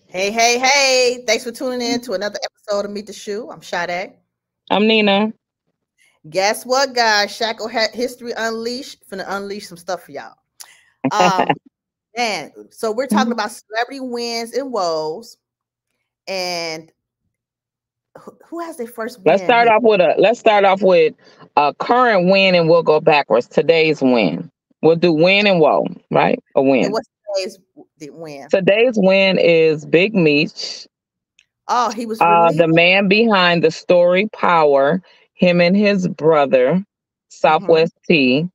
Hey, hey, hey. Thanks for tuning in to another episode of Meet the Shu. I'm Sade. I'm Nina. Guess what, guys? Shackled History Unleashed. Finna unleash some stuff for y'all. Um, man, so we're talking about celebrity wins and woes. And who has their first Let's win start here? off with a current win, and we'll go backwards. Today's win. We'll do win and woe, right? A And win. what's today's win? Today's win is Big Meech, Oh, he was released. the man behind the story Power. Him and his brother, Mm-hmm. Southwest T,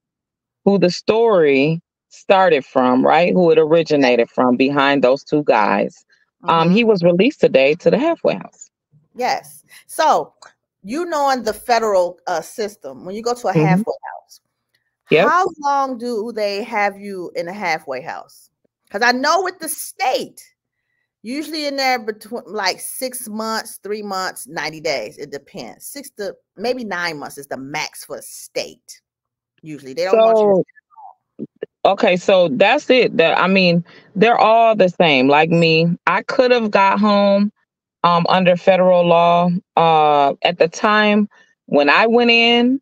who the story started from, right? Who it originated from, behind those two guys. He Mm-hmm. was released today to the halfway house. Yes. So, in the federal system, when you go to a Mhm. halfway house, Yep. how long do they have you in a halfway house? Because I know with the state, usually in there between like 6 months, 3 months, 90 days. It depends. 6 to maybe 9 months is the max for a state. Usually they don't want you to. So okay, so that's it. I mean, they're all the same. Like me, I could have got home under federal law at the time when I went in,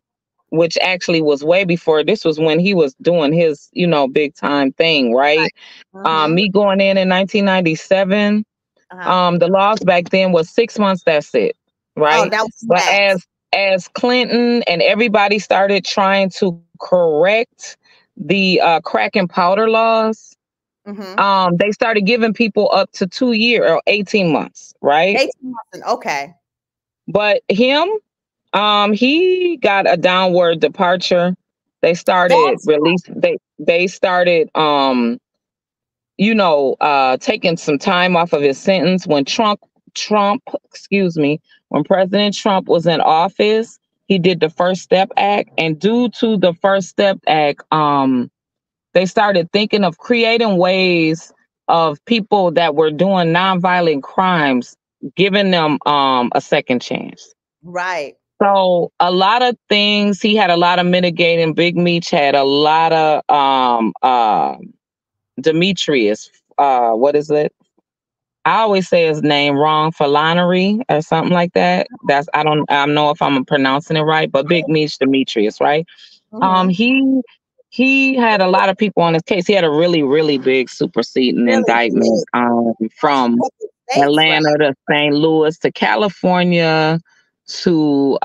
which actually was way before. This was when he was doing his, big time thing, right? Mm-hmm. Me going in 1997. Uh-huh. The laws back then was 6 months. That's it, Oh, right? that was But max. as Clinton and everybody started trying to correct the crack and powder laws, Mm-hmm. they started giving people up to 2 year or 18 months, right? 18 months. Okay. But him, he got a downward departure. They started That's release. They started taking some time off of his sentence when excuse me, when President Trump was in office, he did the First Step Act, and due to the First Step Act, they started thinking of creating ways of people that were doing nonviolent crimes, giving them a second chance. right. So a lot of things, he had a lot of mitigating. Big Meech had a lot of Demetrius, what is it? I always say his name wrong, Flannery or something like that. I don't know if I'm pronouncing it right, but Big Meech Demetrius, right? Um, Mm-hmm. he he had a lot of people on his case. He had a really, really big superseding Really indictment big. from Couple states, right? Atlanta to St. Louis to California to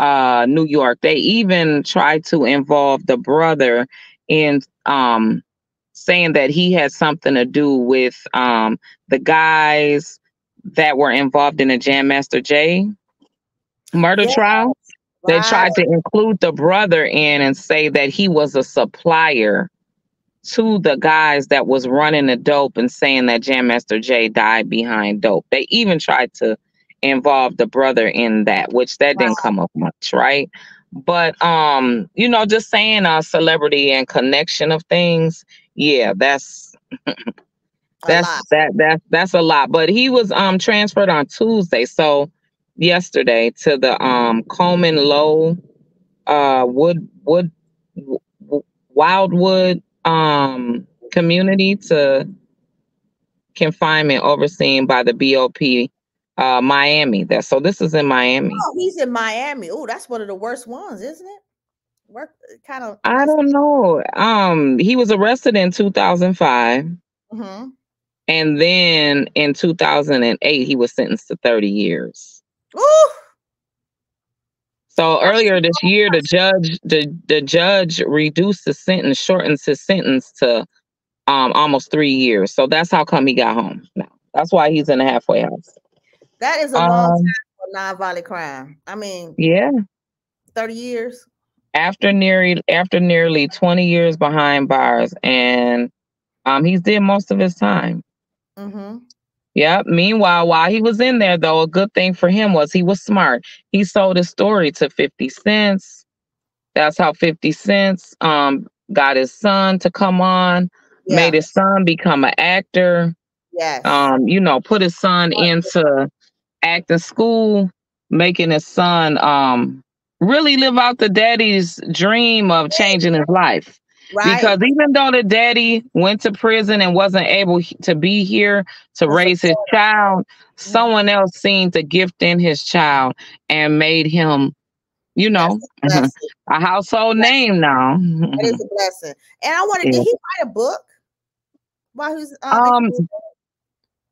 New York. They even tried to involve the brother in saying that he had something to do with the guys that were involved in the Jam Master Jay murder Yeah. trial. They Right. tried to include the brother in and say that he was a supplier to the guys that was running the dope and saying that Jam Master Jay died behind dope. They even tried to involve the brother in that, which that didn't come up much, right? But just saying celebrity and connection of things, yeah, A lot. that's a lot. But he was transferred on Tuesday, so yesterday to the Coleman Low Wildwood community to confinement overseen by the BOP Miami. This is in Miami. Oh, he's in Miami. Oh, that's one of the worst ones, isn't it? Work kind of I messed. don't know. He was arrested in 2005, Mm-hmm. and then in 2008 he was sentenced to 30 years. Ooh, So I earlier this year, the judge reduced the sentence, shortens his sentence to almost 3 years. So that's how come he got home now. That's why he's in the halfway house. that is a long Um, time for nonviolent crime. I mean, yeah. 30 years. After nearly 20 years behind bars, and he's did most of his time. Mm-hmm. Yeah. Meanwhile, while he was in there, though, a good thing for him was he was smart. He sold his story to 50 cents. That's how 50 cents got his son to come on, made Yeah. his son become an actor, Yes. put his son into acting school, making his son really live out the daddy's dream of changing his life. Right. Because even though the daddy went to prison and wasn't able to be here to To raise his support. child, Mhm. someone else seen the gift in his child and made him, That's a a blessing. household name now. That is a blessing. And I wonder, did Yeah. he write a book while he was Um,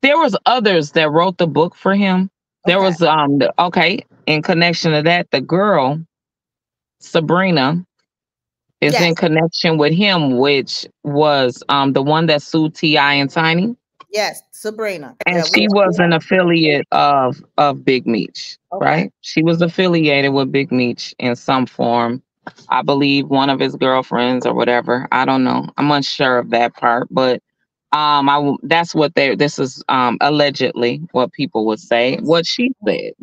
there was others that wrote the book for him. There Okay. was okay, in connection to that, the girl Sabrina is in Yes. connection with him, which was the one that sued Ti and Tiny. Yes. Sabrina. And Yeah. she was an affiliate of Big Meech, Okay. right? She was affiliated with Big Meech in some form. I believe one of his girlfriends or whatever. I don't know. I'm unsure of that part, but that's what they this is allegedly what people would say. What she said,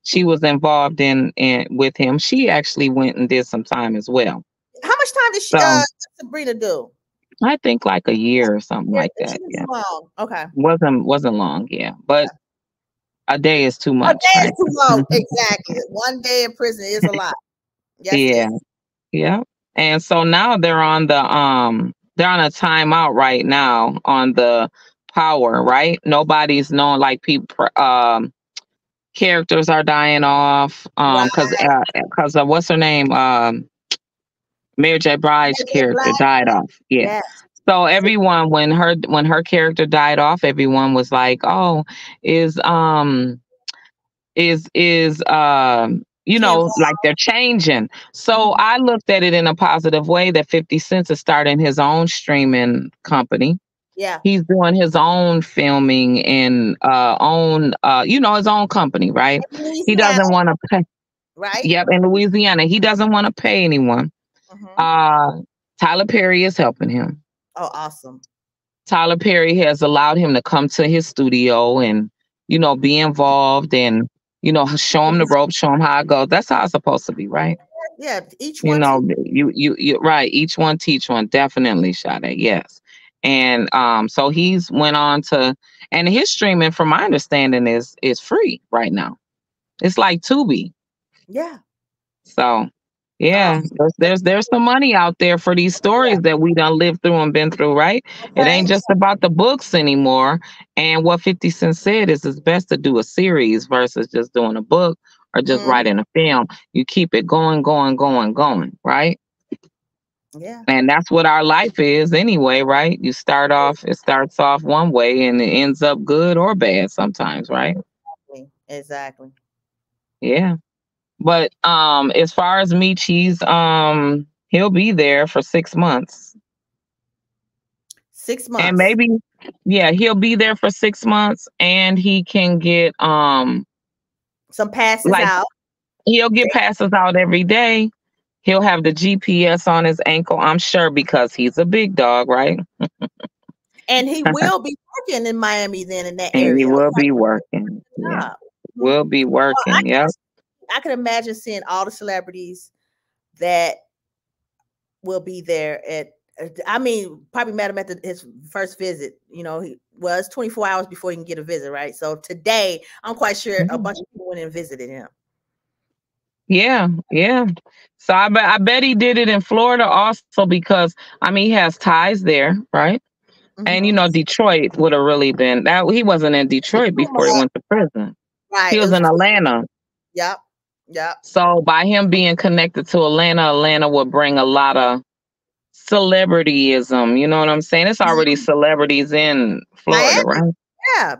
she was involved in with him. She actually went and did some time as well. How much time did So Sabrina do? I think like a year or something Yeah, like she that. didn't Yeah. do long. Okay. Wasn't long, yeah. But a day is too A much, day is right? too long. Exactly. One day in prison is a lot. Yes, it Yeah, is. yeah. And so now they're on a timeout right now on the power, right? Nobody's known, like, people characters are dying off Right. because of what's her name? Mary J. Blige's Maybe character Black. died off. Yeah. Yes. So everyone, when her character died off, everyone was like, "Oh, is She like, involved. they're changing." So Mhm. I looked at it in a positive way that 50 Cent is starting his own streaming company. Yeah. He's doing his own filming and his own company, right? In He Louisiana, doesn't want to pay. right? Yep, in Louisiana, he doesn't want to pay anyone. Hmm. Uh, Tyler Perry is helping him. Oh, awesome. Tyler Perry has allowed him to come to his studio and, be involved and, show him the ropes, show him how it goes. That's how it's supposed to be, right? Yeah. Each one teach. You right. Each one teach one. Definitely, Sade. Yes. And so he's went on to, and his streaming, from my understanding, is free right now. It's like Tubi. Yeah. So Oh, yeah, there's some money out there for these yeah. stories that we done lived through and been through, right? It Okay. ain't just about the books anymore. And what 50 Cent said is it's best to do a series versus just doing a book or just Mhm. writing a film. You keep it going, going, going, going, right? Yeah. And that's what our life is anyway, right? It starts off one way and it ends up good or bad sometimes, right? Exactly. Yeah. But as far as me, he'll be there for 6 months. And 6 months. maybe, yeah, he'll be there for 6 months and he can get Some passes like out. he'll get passes out every day. He'll have the GPS on his ankle, I'm sure, because he's a big dog, right? And he will be working in Miami then in that And he area. will Okay. be working. Yeah. Yeah. Mhm. Will be Well, working. Yep. I can imagine seeing all the celebrities that will be there at. I mean, probably met him at his first visit. It's 24 hours before he can get a visit, right? So today, I'm quite sure a Mhm. bunch of people went and visited him. Yeah, yeah. So I bet he did it in Florida also because I mean he has ties there, right? And Hmm. Detroit would have really been that he wasn't in Detroit before he went to prison. Right. He It was was. in Atlanta. Yep. Yep. So by him being connected to Atlanta would bring a lot of celebrityism. You know what I'm saying? It's already Mhm. celebrities in Florida, Miami. right? Yeah.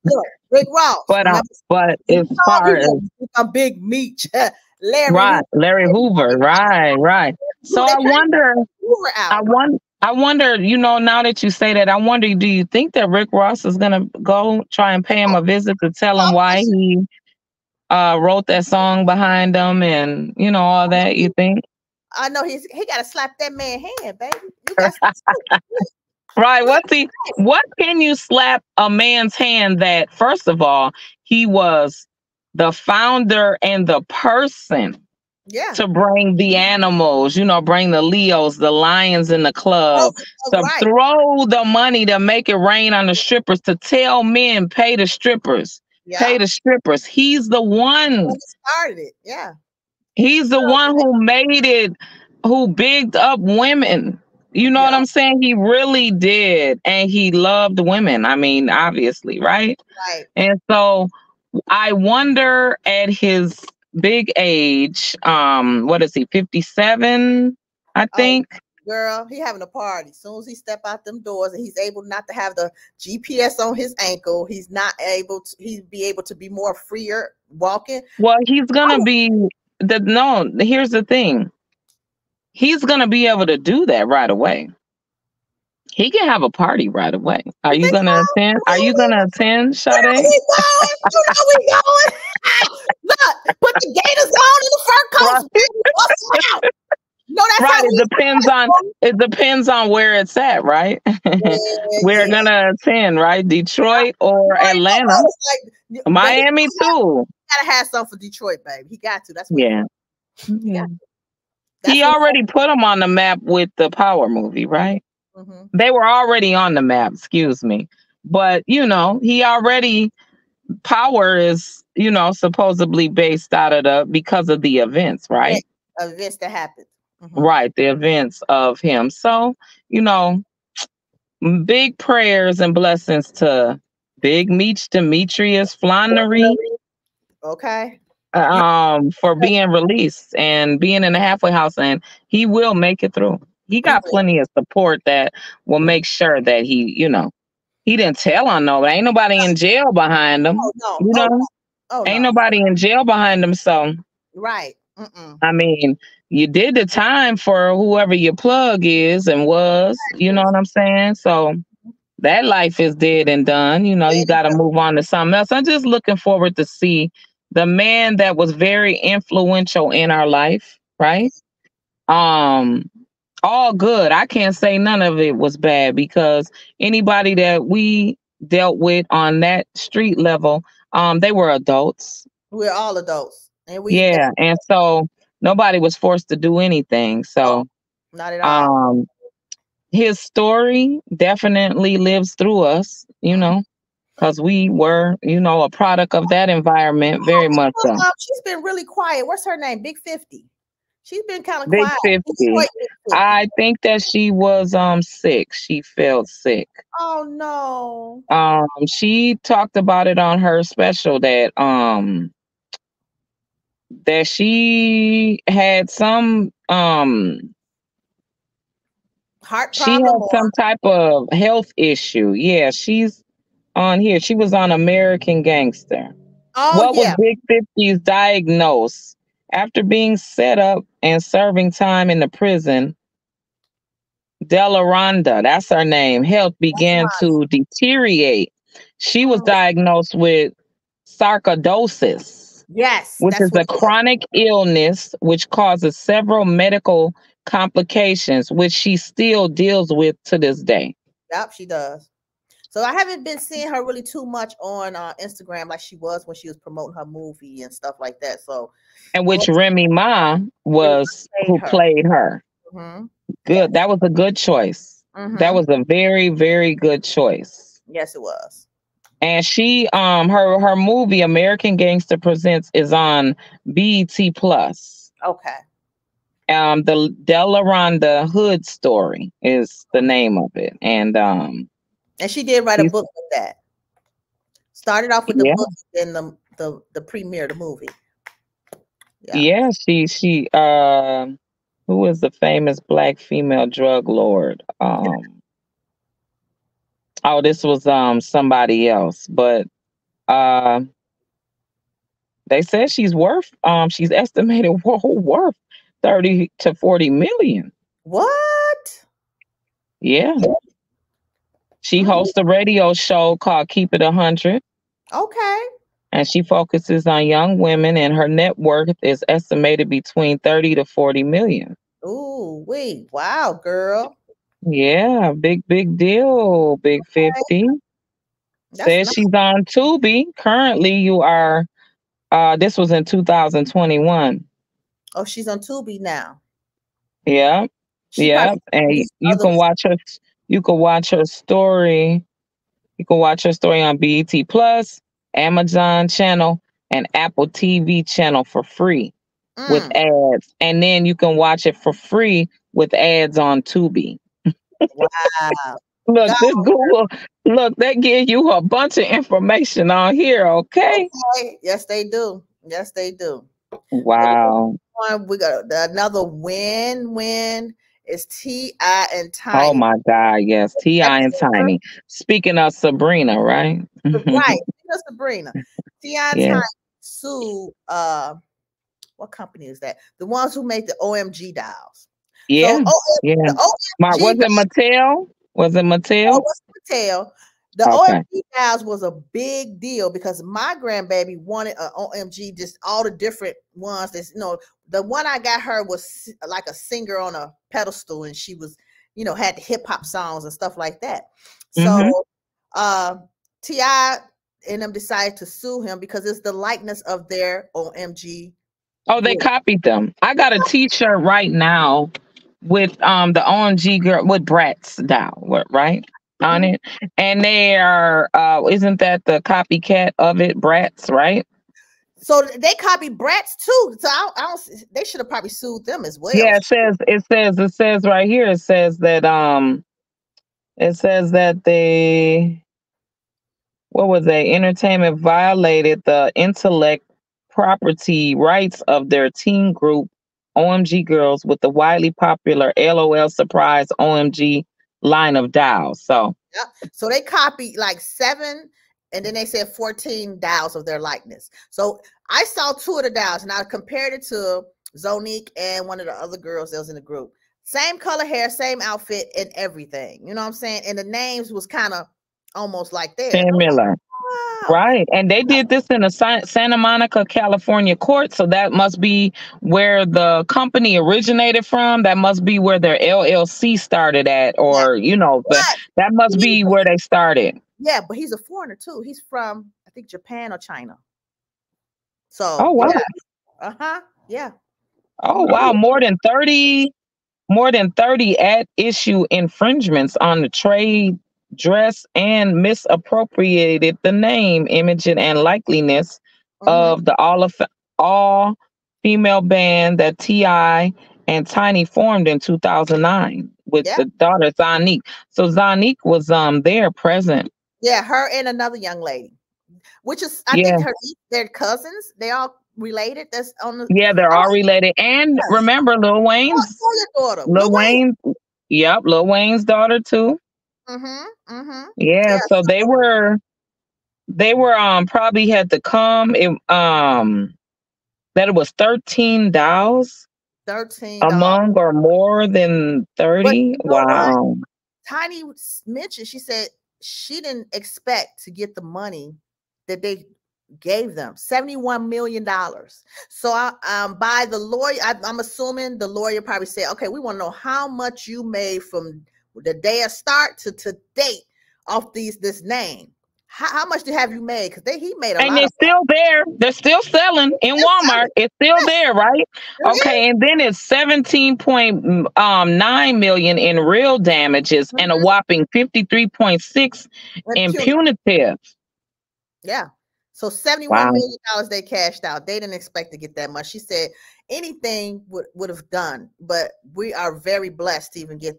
Look, Rick Ross. But Remember, as he far as was a big meat. Larry right, Hoover. Larry Hoover, right, right. So They turned Hoover I out. wonder, now that you say that, I wonder, do you think that Rick Ross is gonna go try and pay him a visit to tell him why he wrote that song behind him and all that? You think? I know he got to slap that man hand, baby. You got Right. look. What can you slap a man's hand that, first of all, he was the founder and the person Yeah. to bring the animals, bring the Leos, the lions in the Oh, club, to right. throw the money to make it rain on the strippers, to tell men, pay the strippers, Yeah. pay the strippers. He's the When one. he started it. Yeah. He's the one who made it who bigged up women. You know what Yeah, I'm saying? He really did. And he loved women. I mean, obviously, right? right. And so I wonder at his big age, what is he, 57, I Oh, think? girl, he having a party. As soon as he step out them doors and he's able not to have the GPS on his ankle, he's not able to. He'd be able to be more freer walking. Well, he's gonna Oh, be no, here's the thing. He's gonna be able to do that right away. He can have a party right away. Are you you think gonna so? attend? Are you Really? gonna attend, You know Sade? we going. You know we going. Look, put the gators on and the fur Right. coats, baby. Bust 'em out. No, that's Right. how we. It depends on where it's at, right? Yeah, We're yeah. gonna attend, right? Detroit You or already know Atlanta. what it's like. But he Miami too. gotta have something for Detroit, baby. He got to. That's what Yeah. he Yeah. got. That's He what. already put them on the map with the Power movie, right? Mm-hmm. They were already on the map, excuse me. But, he already, Power is, supposedly based out of because of the events, Yeah, right? events that happened. Mm-hmm. Right, the events of him. So, you know, big prayers and blessings to Big Meech Demetrius Flannery Okay. You for being released and being in the halfway house, and he will make it through. He he got will. plenty of support that will make sure that he didn't tell on nobody. Ain't nobody in jail behind him. Oh no. You Oh know, no. Oh ain't no. nobody in jail behind him. So Right. Mm-mm. I mean, you did the time for whoever your plug is and was. You know what I'm saying? So that life is dead and done. You got to move on to something else. I'm just looking forward to see the man that was very influential in our life, right? Um, all good. I can't say none of it was bad because anybody that we dealt with on that street level, they were adults. We're all adults, and we. Yeah, and so nobody was forced to do anything. Oh, So, not at all. um, his story definitely lives through us. Mhm. Because we were, a product of that environment, very much so. She's been really quiet. What's her name? Big 50. She's been kind of Big quiet. 50. Detroit Big 50. I think that she was sick. She felt sick. Oh no. She talked about it on her special that she had Heart she problem had or some type of health issue. Yeah, she's on here. She was on American Gangster. oh What was yeah. Big 50's diagnosed? After being set up and serving time in the prison, Delaronda, that's her name, health began to deteriorate. She was Mm, diagnosed with sarcoidosis, yes, which that's is what a it was. chronic illness which causes several medical complications, which she still deals with to this day. Yep, she does. So I haven't been seeing her really too much on Instagram like she was when she was promoting her movie and stuff like that. So And Lord which Remy Ma was made who her. played her. Hmm. Yes. Good. That was a good choice. That Hmm. was a very, very good choice. Yes, it was. And she her movie American Gangster Presents is on BET Plus. Okay. The Delaronda Hood Story is the name of it. And And she did write a book with that. Started off with the yeah, book, then the premiere, the movie. Yeah. yeah, she who is the famous black female drug lord? Oh, this was somebody else, but uh they said she's estimated worth 30 to 40 million. What? Yeah. She Mm, hosts a radio show called Keep It 100, okay. and she focuses on young women, and her net worth is estimated between 30 to 40 million. Ooh, wait. Wow, girl. Yeah, big deal, Big 50. That's Says nice. she's on Tubi. Currently, you are, this was in 2021. Oh, she's on Tubi now. Yeah, She yeah. probably And released other. you can watch her story. You can watch her story on BET Plus, Amazon channel, and Apple TV channel for free. with Mm. ads, and then you can watch it for free with ads on Tubi. Wow. Go. Look, this Google, look, they give you a bunch of information on here, okay? Okay. Yes, they do. Yes, they do. The next Wow. one, we got another win is T.I. and Oh Tiny. my God, yes. T.I. and September, Tiny. Speaking of Sabrina, right? right. That's Sabrina. T.I. and Yeah. Tiny sued what company is that? The ones who make the OMG dials. So Yeah. Yeah. the Was OMG it Mattel? Was it I Mattel? was to tell the Okay. OMG dials was a big deal because my grandbaby wanted an OMG, just all the different ones. That's the one I got her was like a singer on a pedestal, and she was, had the hip hop songs and stuff like that. Mm-hmm. So Ti and them decided to sue him because it's the likeness of their OMG Oh, they group. copied them. I got a T-shirt right now with the OMG girl with Bratz down, right on Mhm. it, and they are isn't that the copycat of it, Bratz, right? So they copied Bratz too. So I don't. They should have probably sued them as well. Yeah, it says right here. It says that they what was they entertainment violated the intellect property rights of their teen group OMG Girls with the widely popular LOL Surprise OMG line of dials. So Yeah. So they copied like 7, and then they said 14 dials of their likeness. So I saw 2 of the dials, and I compared it to Zonique and one of the other girls that was in the group. Same color hair, same outfit, and everything. You know what I'm saying? And the names was kind of almost like theirs. Penn I'm Miller. like, wow. Right. And they did this in a Santa Monica, California court. So that must be where the company originated from. That must be where their LLC started at, Yeah. or, but But that must he's be where they started. yeah, but he's a foreigner too. He's from I think Japan or China. Oh, So wow. yeah. Uh-huh. Yeah. Oh, Mhm. wow. More than 30 at issue infringements on the trade dress and misappropriated the name, image, and likeliness Mhm. of the all female band that Ti and Tiny formed in 2009 with Yeah. the daughter Zonique. So Zonique was there present. Yeah, her and another young lady, which is I Yeah. think they're cousins. They all related. That's on the Yeah, they're all related. And yes. remember Tell your daughter, Lil Louis. Wayne, yep, Lil Wayne's daughter too. Mm-hmm. Mm-hmm. Yeah, Yeah. so they were probably had to come that it was 13 dolls $13. among or more than But 30. you know what? Wow. Tiny mentioned, she said she didn't expect to get the money that they gave them, $71 million. So by the lawyer, I'm assuming the lawyer probably said, okay, we want to know how much you made from the day of start to date off this name. How much have you made? Because he made a And lot it's of money. still there. They're still selling in They're Walmart. selling. It's still Yes, there, right? it is. Okay, and then it's 17.9 million in real damages and a Mhm. whopping 53.6 And in punitive. yeah. So $71 Wow. million they cashed out. They didn't expect to get that much. She said anything would have done, but we are very blessed to even get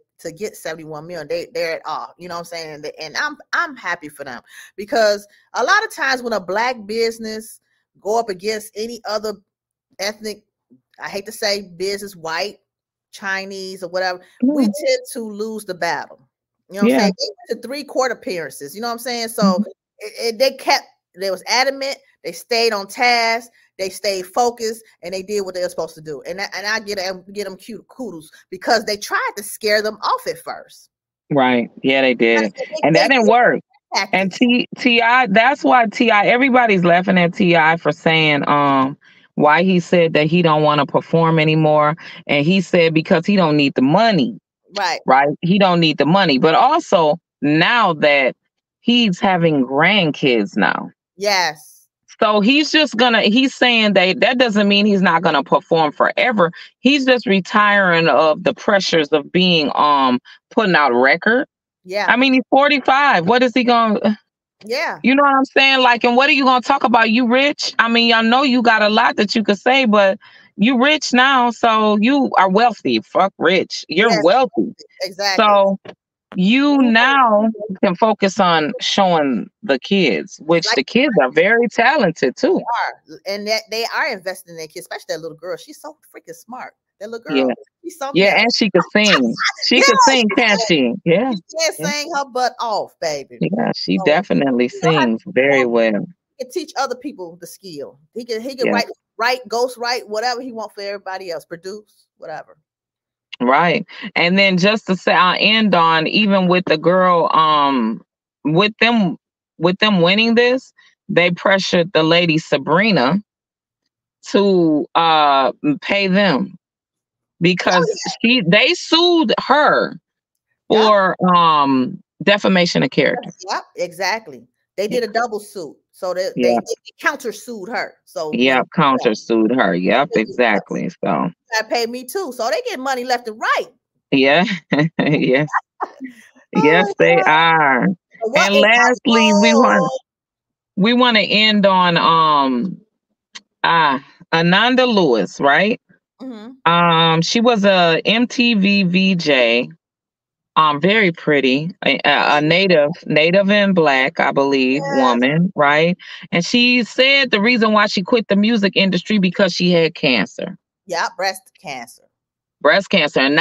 71 million. They're at all. You know what I'm saying? And I'm happy for them because a lot of times when a black business go up against any other ethnic, I hate to say business, white, Chinese, or whatever, we Yeah. tend to lose the battle. You know what I'm Yeah. saying? They went to 3 court appearances. You know what I'm saying? So they was adamant. They stayed on task. They stayed focused, and they did what they were supposed to do. And I get them cute kudos because they tried to scare them off at first. Right. Yeah, they did. And They that didn't work. And tactics. Ti, that's why Ti, everybody's laughing at Ti for saying why he said that he don't want to perform anymore. And he said because he don't need the money, Right. right? He don't need the money. But also now that he's having grandkids now. Yes. So he's saying that doesn't mean he's not gonna perform forever. He's just retiring of the pressures of being putting out a record. Yeah. I mean, he's 45. What is he going to, Yeah. you know what I'm saying? Like, and what are you going to talk about? You rich? I mean, I know you got a lot that you could say, but you rich now, so you are wealthy. Fuck rich. You're Yes, wealthy. exactly. So you now can focus on showing the kids, which Like the kids are very talented they too. are, and that they are investing in their kids, especially that little girl. She's so freaking smart. That little Yeah. girl, she's something Yeah, else. and she could sing. She Yeah, could sing, she can't can. she? Yeah. She can Yeah. sing her butt off, baby. Yeah, she So definitely you know how sings very well. he can teach other people the skill. He can Yeah. write, ghost write, whatever he want for everybody else, produce, whatever. Right. And then just to say I'll end on even with the girl, with them with them winning this, they pressured the lady Sabrina to pay them Oh because they sued her yeah, yep, for defamation of character. yep, exactly. They Yeah. did a double suit, so Yeah. they counter sued her. So when Yep. Counter sued her. Yep. yeah, Exactly. So I pay me too, so they get money left and right. yeah. Yes. Oh Yes, they my God. are. So what And is our lastly, goal? we want to end on Ananda Lewis, right? Hmm. She was a MTV VJ, very pretty, a native and black, I believe, Yes. woman, right? And she said the reason why she quit the music industry because she had cancer, Yeah, breast cancer. breast cancer. And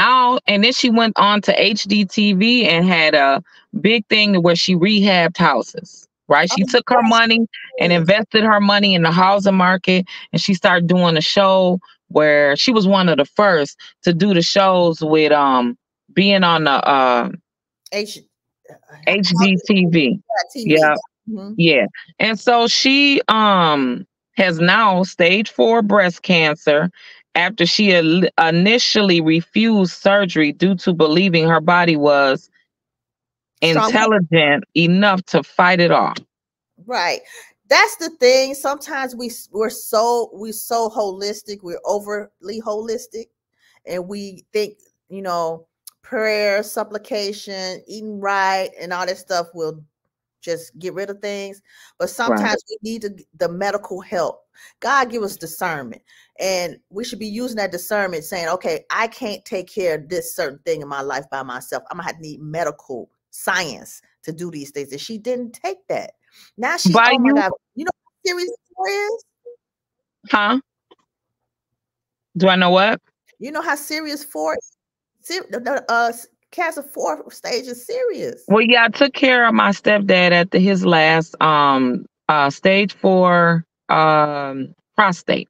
then she went on to HDTV and had a big thing where she rehabbed houses. Right, Oh she took her yes, money and yes. invested her money in the housing market, and she started doing a show where she was one of the first to do the shows with being on the H HGTV. TV. Yeah, Mhm. yeah. And so she has now stage 4 breast cancer after she initially refused surgery due to believing her body was Strong. intelligent enough to fight it off. Right. That's the thing. Sometimes we're so holistic. We're overly holistic, and we think prayer, supplication, eating right, and all that stuff will just get rid of things. But Right. sometimes we need the medical help. God give us discernment, and we should be using that discernment, saying, "Okay, I can't take care of this certain thing in my life by myself. I'm gonna have to need medical science to do these things." And she didn't take that. Now By oh my you, God, you know how serious 4 is? huh? Do I know what? You know how serious 4 cancer 4 stage is serious. Well, yeah, I took care of my stepdad at his last stage 4 prostate.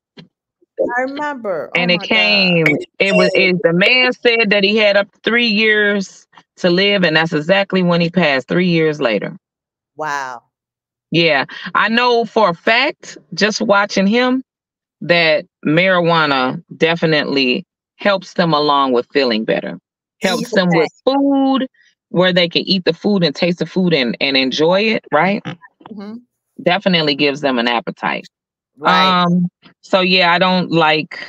I remember. Oh And it my God. came, the man said that he had up to 3 years to live, and that's exactly when he passed, 3 years later. Wow. Yeah. I know for a fact, just watching him, that marijuana definitely helps them along with feeling better. Ease Helps the them pain. with food, where they can eat the food and taste the food and enjoy it, right? Mhm. Definitely gives them an appetite. Right. Um, so yeah, I don't like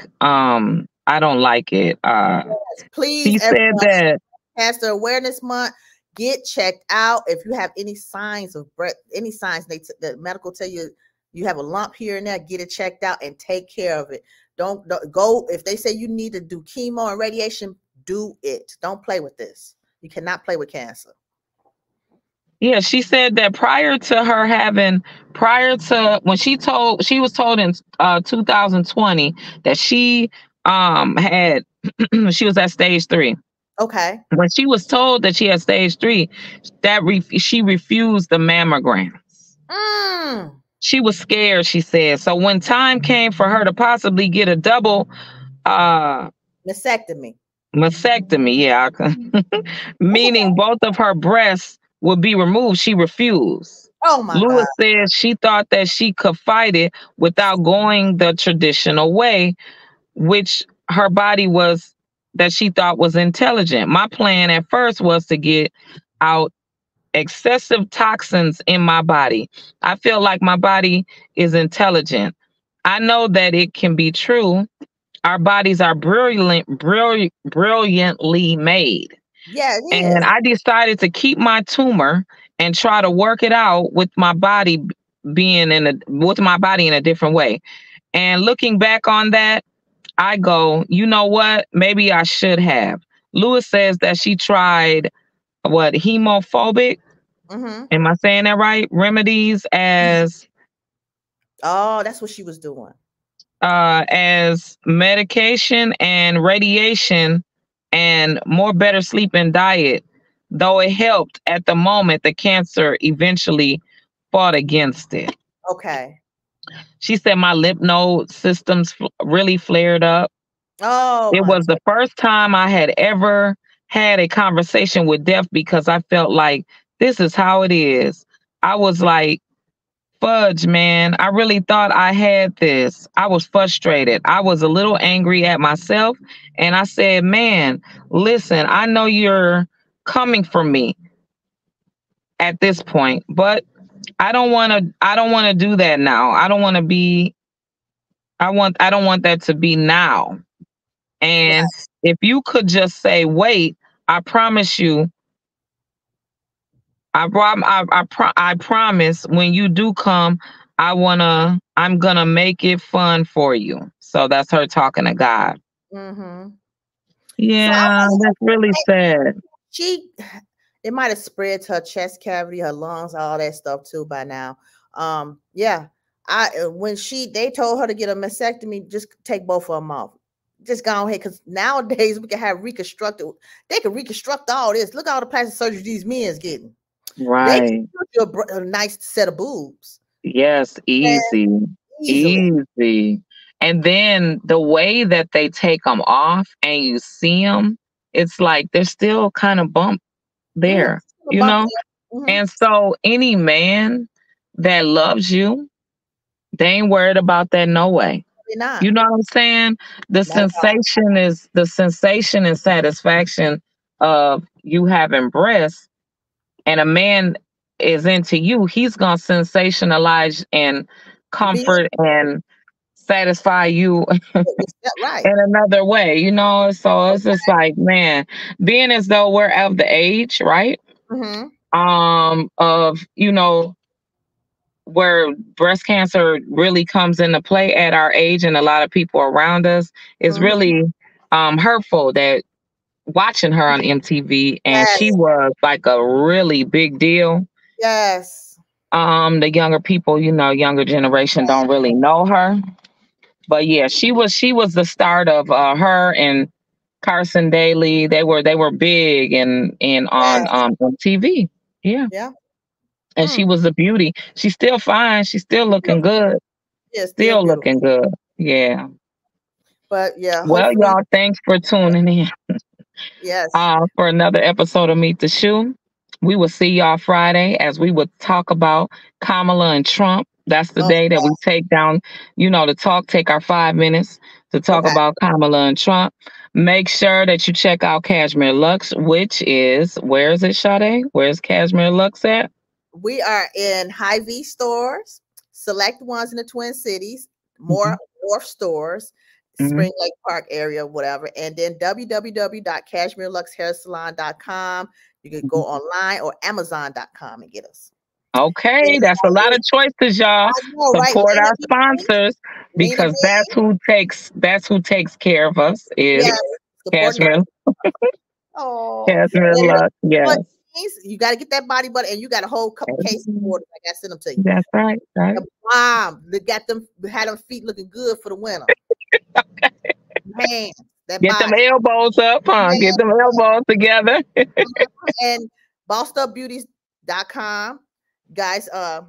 it. Yes. Please, She said everyone, that Cancer Awareness Month, get checked out. If you have any signs of breast, any signs the medical tell you you have a lump here and there, get it checked out and take care of it. Don't go if they say you need to do chemo and radiation, do it. Don't play with this. You cannot play with cancer. yeah, she said that prior to when she was told in 2020 that she had she was at stage 3. Okay. When she was told that she had stage 3, she refused the mammograms. Mm. She was scared, she said. So when time came for her to possibly get a double uh Mastectomy. mastectomy, yeah, meaning both of her breasts would be removed, she refused. Oh my God. Lewis says she thought that she could fight it without going the traditional way, which her body was that she thought was intelligent. My plan at first was to get out excessive toxins in my body. I feel like my body is intelligent. I know that it can be true. Our bodies are brilliantly made. Yeah, it And is. I decided to keep my tumor and try to work it out with my body with my body in a different way. And looking back on that, I go, you know what? Maybe I should have. Lewis says that she tried what hemophobic. Mm-hmm. Am I saying that right? Remedies Oh, that's what she was doing. as medication and radiation and more better sleep and diet. Though it helped at the moment, the cancer eventually fought against it. Okay. She said my lymph node systems really flared up. Oh It my. was the first time I had ever had a conversation with death because I felt like this is how it is. I was like, fudge, man. I really thought I had this. I was frustrated. I was a little angry at myself. And I said, man, listen, I know you're coming for me at this point, but I don't want to do that now. I don't want that to be now. And Right. if you could just say, wait, I promise you, I promise when you do come, I'm gonna make it fun for you. So that's her talking to God. Mm-hmm. So I Yeah, wonder that's really sad. she it might have spread to her chest cavity, her lungs, all that stuff too by now. Yeah. When they told her to get a mastectomy, just take both of them off. Just go ahead, because nowadays we can have reconstructed. They can reconstruct all this. Look at all the plastic surgery these men's getting. They can Right. put you a nice set of boobs. Yes, And easy. easily. Easy. And then the way that they take them off and you see them, it's like they're still kind of bump Mm-hmm. there, you know? Mm-hmm. And so any man that loves you, they ain't worried about that no way. They're not. You know what I'm saying? Not at all. The sensation and satisfaction of you having breasts and a man is into you, he's gonna sensationalize and Be comfort and satisfy you right. in another way, you know? So it's just like, man, being as though we're of the age, right? Mm-hmm. Of, where breast cancer really comes into play at our age and a lot of people around us is Mm-hmm. really hurtful that watching her on MTV and she Yes. was like a really big deal. Yes. The younger people, younger generation don't really know her. But yeah, she was the start of her and Carson Daly. They were big and on Yes. MTV. Yeah. Yeah. And she Mm. was a beauty. She's still fine. She's still looking good. Yeah, still Still beautiful. looking good. Yeah. But yeah, Well, hopefully, y'all, thanks for tuning in yes. for another episode of Meet the Shoe. We will see y'all Friday as we would talk about Kamala and Trump. That's the Oh, day that we take down, take our 5 minutes to talk okay. about Kamala and Trump. Make sure that you check out Cashmere Lux, which is, where is it, Sade? Where's Cashmere Lux at? We are in Hy-Vee stores, select ones in the Twin Cities, more Mhm, Wharf stores, mhm, Spring Lake Park area, whatever. And then www.cashmereluxhairsalon.com. You can go mhm. online or Amazon.com and get us. Okay, And that's a lot of choices, y'all. I know, right? Support Lena our B. sponsors Lena because B. that's who takes care of us Yes. is Supporting Cashmere our. Oh, Cashmere and Lux. Yes. you got to get that body butter, and you got a whole couple cases of orders. I got to send them to you. That's right. Right. The bomb. They got them, had them feet looking good for the winter. Man, that Get them body. elbows up, huh? Get Man. them elbows together. And bossedupbeauties.com. Guys, order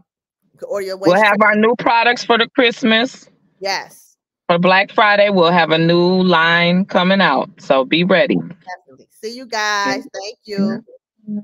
your We'll waist have trainer. our new products for the Christmas. Yes, For Black Friday, we'll have a new line coming out. So be ready. definitely. See you guys. Thank you. Yeah.